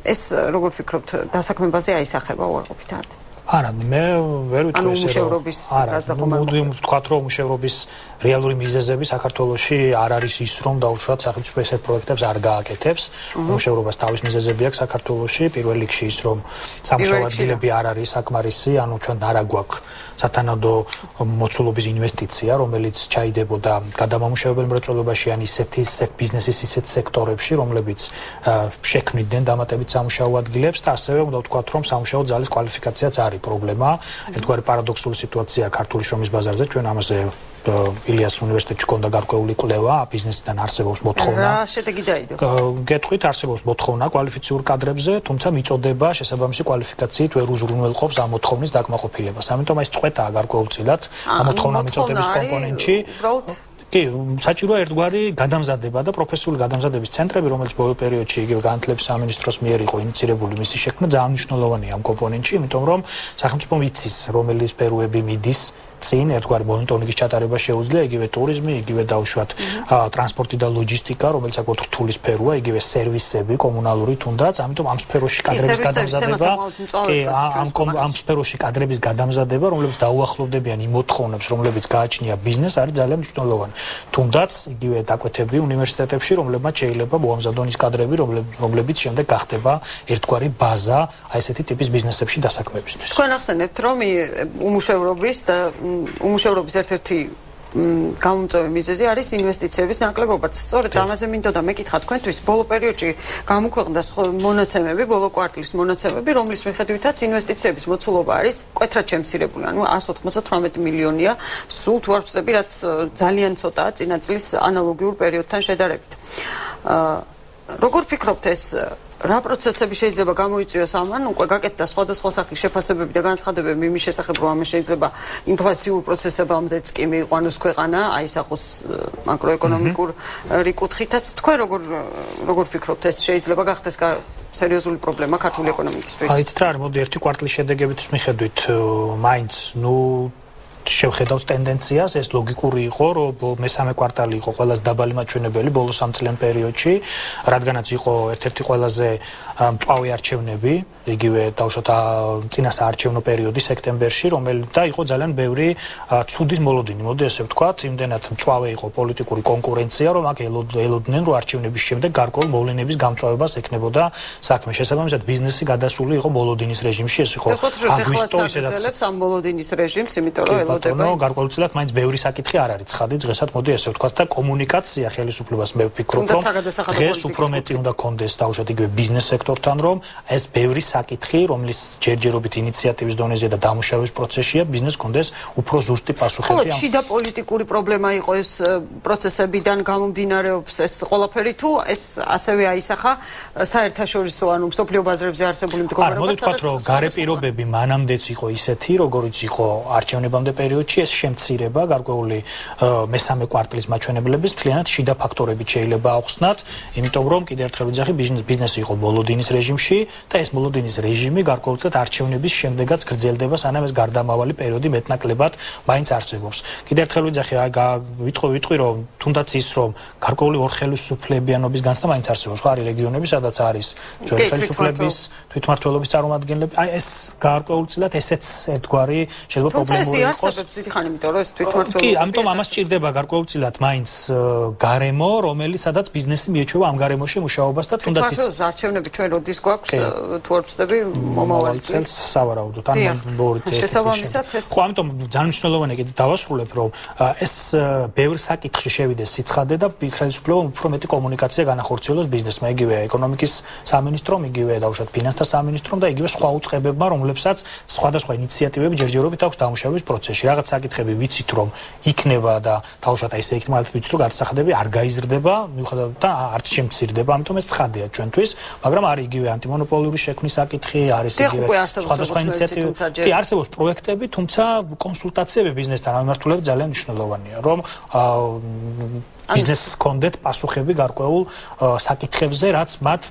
ეს როგორ ფიქრობთ, დასაქმებაზე აისახება უარყოფითად? არა, მე ვერ ვიტყვი ესე რომ ვთქვათ, რომ მუშავრობის რეალური მიზეზები საქართველოში არ არის ის, რომ დაუშვათ სახელმწიფო ესეთ პროექტებს არ გააკეთებს. მუშავრობას თავის მიზეზები აქვს საქართველოში, პირველ რიგში ის, რომ სამუშაო ადგილები არ არის საკმარისი, ანუ ჩვენ არ აგვაქვს სათანადო მოცულობის ინვესტიცია, რომელიც ჩაიდებოდა გადამამუშავებელ მრეწველობაში ან ისეთი ბიზნესის ისეთ სექტორებში, რომლებიც შექმნიდნენ დამატებით სამუშაო ადგილებს და ასევე უნდა ვთქვათ, რომ სამუშაო ძალის კვალიფიკაციაც არის პრობლემა. ერთგვარი პარადოქსული სიტუაცია ქართული შრომის ბაზარზე, ჩვენ ამაზე ილიას უნივერსიტეტში ჰქონდა გარკვეული კვლევა, ბიზნესიდან არსებობს მოთხოვნა. რა შედეგი დაიდო? გეტყვით, არსებობს მოთხოვნა კვალიფიციურ კადრებზე, თუმცა მიწოდება შესაბამისი კვალიფიკაციით ვერ უზრუნველყოფს ამ მოთხოვნის დაკმაყოფილებას. ამიტომ ეს წვეტაა გარკვეულწილად ამ მოთხოვნა მიწოდების კომპონენტში. კი, საჭიროა ერთგვარი გადამზადება და პროფესიული გადამზადების ცენტრები, რომელიც ბოლო პერიოდში იგივე განათლების სამინისტროს მიერ იყო ინიცირებული მისი შექმნა, ძალიან მნიშვნელოვანია ამ კომპონენტში, იმიტომ რომ სახელმწიფო ვიცის, რომელი სფეროები მიდის წინ ერთგვარი მონიტორინგის ჩატარება შეუძლია, იგივე ტურიზმი, იგივე დაუშვათ ტრანსპორტი და ლოჯისტიკა, რომელიც საკუთარ რთული სფეროა, იგივე სერვისები, კომუნალური თუნდაც, ამიტომ ამ სფეროში კადრების გადამზადება, ამ სფეროში კადრების გადამზადება, რომლებიც დაუახლოვდებიან იმ მოთხოვნებს, რომლებიც გააჩნია ბიზნესს, არის ძალიან მნიშვნელოვანი. თუნდაც იგივე დაკვეთები უნივერსიტეტებში, რომლებმაც შეიძლება მოამზადონ ის კადრები, რომლებიც შემდეგ გახდება ერთგვარი ბაზა აი ესეთი ტიპის ბიზნესებში დასაქმებისთვის. თქვენ ახსენებთ, რომ უმუშევრობის და უმუშევრობის ერთ-ერთი გამომწვევი მიზეზი არის ინვესტიციების ნაკლებობაც. სწორედ ამაზე მინდოდა მეკითხა თქვენთვის, ბოლო პერიოდში გამოქვეყნდა მონაცემები, ბოლო კვარტლის მონაცემები, რომლის მიხედვითაც ინვესტიციების მოცულობა არის მკვეთრად შემცირებული. ანუ 198 მილიონია, სულ თუ არ ვწდები, რაც ძალიან ცოტაა წინა წლის ანალოგიურ პერიოდთან შედარებით. როგორ ფიქრობთ ეს რა პროცესები შეიძლება გამოიწვიოს ამან? უკვე გაკეთდა სხვადასხვა სახის შეფასებები და განცხადებები იმის შესახებ, რომ ამან შეიძლება ინფლაციურ პროცესებამდეც კი მიიყვანოს ქვეყანა, აი სახოს მაკროეკონომიკური კუთხითაც. თქვენ როგორ ფიქრობთ, ეს შეიძლება გახდეს სერიოზული პრობლემა ქართული ეკონომიკისთვის? აიცით რა არის, მოდი ერთი კვარტლის შედეგებით მიხედვით, მაინც შევხედავთ ტენდენციას, ეს ლოგიკური იყო, რომ მესამე კვარტალი იყო ყველაზე დაბალი მაჩვენებელი ბოლო 3 წლიან პერიოდში, რადგანაც იყო ერთ-ერთი ყველაზე მწვავე არჩევნები, იგივე დაუშვათ წინა საარჩევნო პერიოდი სექტემბერში, და იყო ძალიან ბევრი ცუდის მოლოდინი, მოდი ესე ვთქვათ, იმდენად მწვავე იყო პოლიტიკური კონკურენცია, რომ აქ ელოდნენ, რომ არჩევნების შემდეგ გარკვეულ მოვლენების გამწვავებას ექნებოდა საქმე. შესაბამისად, ბიზნესი გადასული იყო მოლოდინის რეჟიმში, ეს იყო აგვისტო, ისედაც ამ მოლოდინის რეჟიმს, იმიტომ რომ ბატონო, გარკვეულწილად მაინც ბევრი საკითხი არ არის ცხადი დღესაც, მოდი ესე ვთქვათ და კომუნიკაცია ხელისუფლებას მე ვფიქრობ, რომ დღეს უფრო მეტი უნდა კონდეს დაუშვათ იგივე ბიზნეს სექტორთან, რომ ეს ბევრი საკითხი, რომლის ჯერჯერობით ინიციატივის დონეზე და დამუშავების პროცესია, ბიზნესს კონდეს უფრო ზუსტი პასუხები. ხო, შიდა პოლიტიკური პრობლემა იყო ეს პროცესებიდან გამომდინარეობს ეს ყველაფერი, თუ ეს ასევე აისახა საერთაშორისო, ანუ მსოფლიო ბაზრებზე არსებული მდგომარეობა? მოდი ვთქვათ, რომ გარე პირობები მანამდეც იყო ისეთი, როგორიც იყო არჩევნებამდე პერიოდში, ეს შემცირება გარკვეული მესამე კვარტლის მაჩვენებლების მთლიანად შიდა ფაქტორებით შეიძლება ახსნათ, იმიტომ რომ კიდევ ერთხელ ვიძახი, ბიზნესი იყო მოლოდინის რეჟიმში და ეს მოლოდინის რეჟიმი გარკვეულწილად არჩევნების შემდეგაც გრძელდება, სანამ ეს გარდამავალი პერიოდი მეტნაკლებად მაინც არსებობს. კიდევ ერთხელ ვიძახი, ვიტყვი, რომ თუნდაც ის, რომ გარკვეული ორხელისუფლებიანობის განცდა მაინც არსებობს, ხო არის რეგიონები, სადაც არის ძველი ხელისუფლების თვითმმართველობის წარმომადგენლები, აი ეს გარკვეულწილად ესეც ერთგვარი შეიძლება პრობლემური იყოს. დიდი ხანი, იმიტომ რომ ეს თვითმმართველობა. კი, ამიტომ ამას სჭირდება გარკვეულწილად მაინც გარემო, რომელიც სადაც ბიზნესი მიეჩვევა ამ გარემოში მუშაობას და თუნდაც ის არჩევნები ჩვენ როდის გვაქვს, თუ არ ვწდები, მომავალ წელს სავარაუდოდ. შესაბამისად ეს ხო, ამიტომ ძალიან მნიშვნელოვანია კიდე დავასრულებ, რომ ეს ბევრ საკითხში შევიდეს სიცხადე და ხელისუფლებამ უფრო მეტი კომუნიკაცია განახორციელოს ბიზნესმა, იგივე ეკონომიკის სამინისტრომ, იგივე დაუშვათ ფინანსთა სამინისტრომ და იგივე სხვა უწყებებმა, რომლებსაც სხვადასხვა ინიციატივები ჯერჯერობით აქვს დამუშავების პროცესში. ბაზარში რაღაც საკითხები ვიცით რომ იქნება და თავშოთ აი ესე იქნება ვიცით რომ გადასახადები არ გაიზრდება მიუხედავად და არც შემცირდება ამიტომ ეს ცხადია ჩვენთვის მაგრამ არის იგივე ანტიმონოპოლიური შექმნის საკითხი არის იგივე სხვადასხვა ინიციატივები კი არსებობს პროექტები თუმცა კონსულტაციები ბიზნესთან მიმართულებით ძალიან მნიშვნელოვანია რომ ბიზნესს კონდეთ პასუხები გარკვეულ საკითხებზე რაც მათ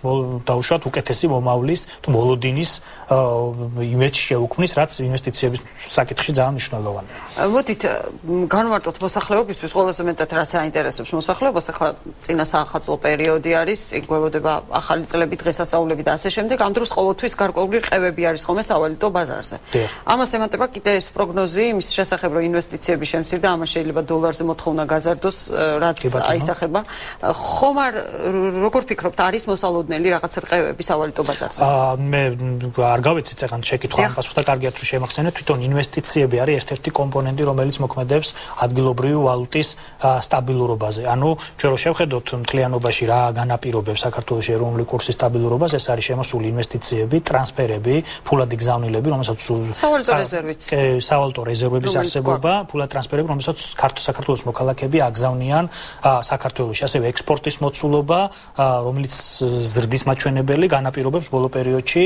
დაუშვათ უკეთესი მომავლის თუ მოლოდინის იმედს შეუქმნის რაც ინვესტიციების საკითხში ძალიან მნიშვნელოვანია. მოდით განვარტოთ მოსახლეობისთვის ყველაზე მეტად რაც აინტერესებს მოსახლეობას ახლა წინა საახალწლო პერიოდი არის წინ გველოდება ახალი წლები დღესასწაულები და ასე შემდეგ ამ დროს ყოველთვის გარკვეული რყევები არის ხოლმე სავალუტო ბაზარზე. ამას ემატება კიდე ეს პროგნოზი იმის შესახებ რომ ინვესტიციები შემცირდა ამას შეიძლება დოლარზე მოთხოვნა გაზარდოს რაც აისახება ხომ არ როგორ ფიქრობთ არის მოსალოდნელი რაღაც რყევები სავალუტო ბაზარზე? მე არ გავეცით წეგან შეკითხვა ამ პასუხთა კარგია თუ შემახსენეთ თვითონ ინვესტიციები არის ერთ-ერთი კომპონენტი რომელიც მოქმედებს ადგილობრივი ვალუტის სტაბილურობაზე. ანუ ჩვენ რო შევხედოთ მთლიანობაში რა განაპირობებს საქართველოს ეროვნული კურსის სტაბილურობას ეს არის შემოსული ინვესტიციები, ტრანსფერები, ფულადი გზავნილები, რომელსაც სავალუტო რეზერვების არსებობა, ფულად ტრანსფერები, რომელსაც საქართველოს მოქალაქეები აგზავნიან საქართველოში, ასევე ექსპორტის მოცულობა, რომელიც ზრდის მაჩვენებელი განაპირობებს ბოლო პერიოდში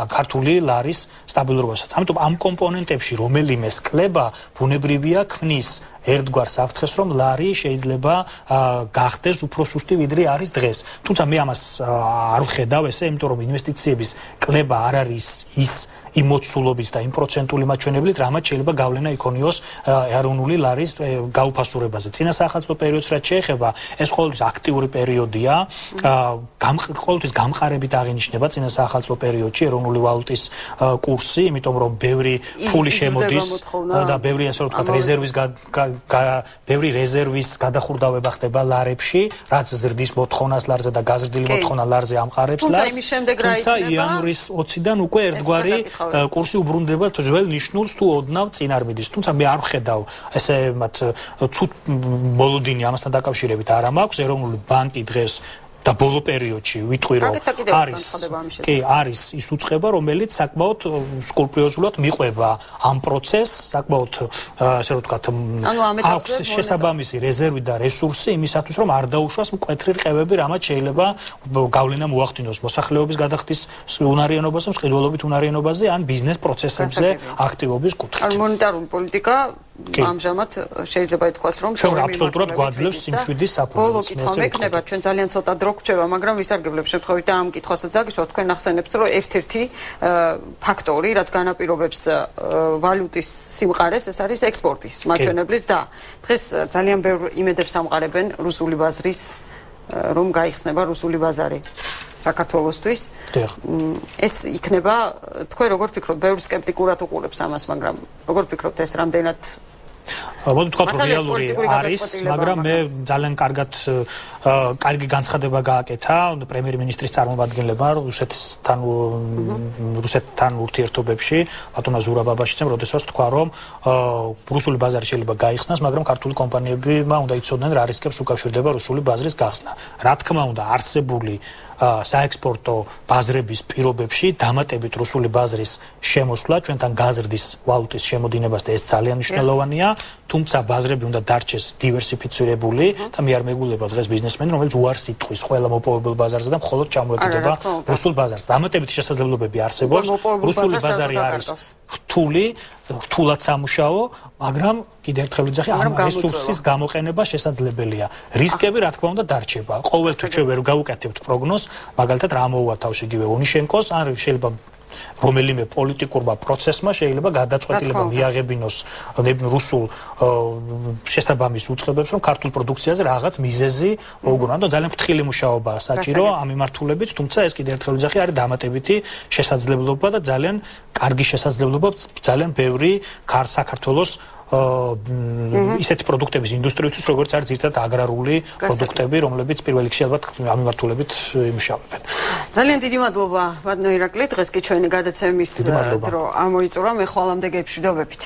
ქართული ლარის სტაბილურობასაც. ამიტომ ამ კომპონენტებში რომელიმე სკლება ბუნებრივია ქმნის ერთგვარ საფრთხეს რომ ლარი შეიძლება გახდეს უფრო სუსტი ვიდრე არის დღეს. თუმცა მე ამას არ ვხედავ ესე, იმიტომ რომ ინვესტიციების კლება არ არის ის იმ მოცულობით და იმ პროცენტული მაჩვენებლით, რამაც შეიძლება გავლენა იქონიოს ეროვნული ლარის გაუფასურებაზე. წინა საახალწლო პერიოდს რაც შეეხება, ეს ყოველთვის აქტიური პერიოდია, ყოველთვის გამყარებით აღინიშნება წინა საახალწლო პერიოდში ეროვნული ვალუტის კურსი, იმიტომ რომ ბევრი ფული შემოდის და ბევრი ასე ვთქვათ ბევრი რეზერვის გადახურდავება ხდება ლარებში, რაც ზრდის მოთხოვნას ლარზე და გაზრდილი მოთხოვნა ლარზე ამყარებს ლარს. თუმცა იანვრის 20-დან უკვე ერთგვარი კურსი უბრუნდება ძველ ნიშნულს თუ ოდნავ წინ არ მიდის. თუმცა მე არ ვხედავ ესე მათ ცუდ მოლოდინი ამასთან დაკავშირებით არ მაქვს ეროვნული ბანკი დღეს და ბოლო პერიოდში ვიტყვი რომ არის ის უწყება რომელიც საკმაოდ სკრუპულოზულად მიყვება ამ პროცესს საკმაოდ ასე რომ ვთქვათ აქვს შესაბამისი რეზერვი და რესურსი იმისათვის რომ არ დაუშვას მკვეთრი რყევები რამაც შეიძლება გავლენა მოახდინოს მოსახლეობის გადახდის უნარიანობაზე მსყიდველობით უნარიანობაზე ან ბიზნეს პროცესებზე აქტივობის კუთხით. მონეტარული პოლიტიკა ამჟამად შეიძლება ითქვას რომ აბსოლუტურად გვაძლევს სიმშვიდის საფუძველს. ბოლო კითხვა მექნება ჩვენ ძალიან ცოტა დრო გვჭება, მაგრამ ვისარგებლებ შემთხვევით და ამ კითხვასაც აგისვათ თქვენ ახსენებთ რომ ერთ-ერთი ფაქტორი რაც განაპირობებს ვალუტის სიმყარეს ეს არის ექსპორტის მაჩვენებლის და დღეს ძალიან ბევრ იმედებს ამყარებენ რუსული ბაზრის რომ გაიხსნება რუსული ბაზარი საქართველოსთვის. ეს იქნება თქვენ როგორ ფიქრობთ, ბევრი სკეპტიკურად უყურებს ამას, მაგრამ როგორ ფიქრობთ ეს რამდენად მოდი თქვა რომ რეალური არის, მაგრამ მე ძალიან კარგი განცხადება გააკეთა პრემიერ-მინისტრის წარმომადგენლებმა რუსეთთან ურთიერთობებში, ბატონმა ზურაბაბაშიძემ, როდესაც თქვა რომ რუსული ბაზარი შეიძლება გაიხსნას, მაგრამ ქართული კომპანიებმა უნდა იცოდნენ რა რისკებს უკავშირდება რუსული ბაზრის გახსნა. რა თქმა უნდა, არსებული საექსპორტო ბაზრების პირობებში დამატებით რუსული ბაზრის შემოსვლა ჩვენთან გაზრდის ვალუტის შემოდინებას და ეს ძალიან მნიშვნელოვანია, თუმცა ბაზრები უნდა დარჩეს დივერსიფიცირებული და მე არ მეგულება დღეს ბიზნესმენი რომელიც უარს იტყვის ყველა მოპოვებელ ბაზარზე და მხოლოდ ჩამოეკიდება რუსულ ბაზარს. დამატებითი შესაძლებლობები არსებობს, რუსული ბაზარი არის რთულად სამუშაო, მაგრამ კიდევ ერთხელ ვიძახი, ამ რესურსის გამოყენება შესაძლებელია. რისკები რა თქმა უნდა დარჩება. ყოველთვის ჩვენ ვერ გავუკეთებთ პროგნოზს, მაგალითად რა მოუვა თავში იგივე ონიშენკოს, ან შეიძლება რომელიმე პოლიტიკურმა პროცესმა შეიძლება გადაწყვეტილება მიაღებინოს რუსულ შესაბამის უწყებებს, რომ ქართულ პროდუქციაზე რაღაც მიზეზი მოუგონო. ანუ ძალიან ფრთხილი მუშაობაა საჭირო ამ მიმართულებით, თუმცა ეს კიდევ ერთხელ ვიძახი, არის დამატებითი შესაძლებლობა და ძალიან კარგი შესაძლებლობა ძალიან ბევრი საქართველოს ისეთი პროდუქტების ინდუსტრიისთვის, როგორც არის ძირითადად აგრარული პროდუქტები, რომლებიც პირველ რიგში ალბათ ამ მიმართულებით იმუშავებენ. ძალიან დიდი მადლობა ბატონო ირაკლი, დღეს კი ჩვენი გადაცემის დრო ამოიწურა, მე ხვალამდე გეფშვიდობებით.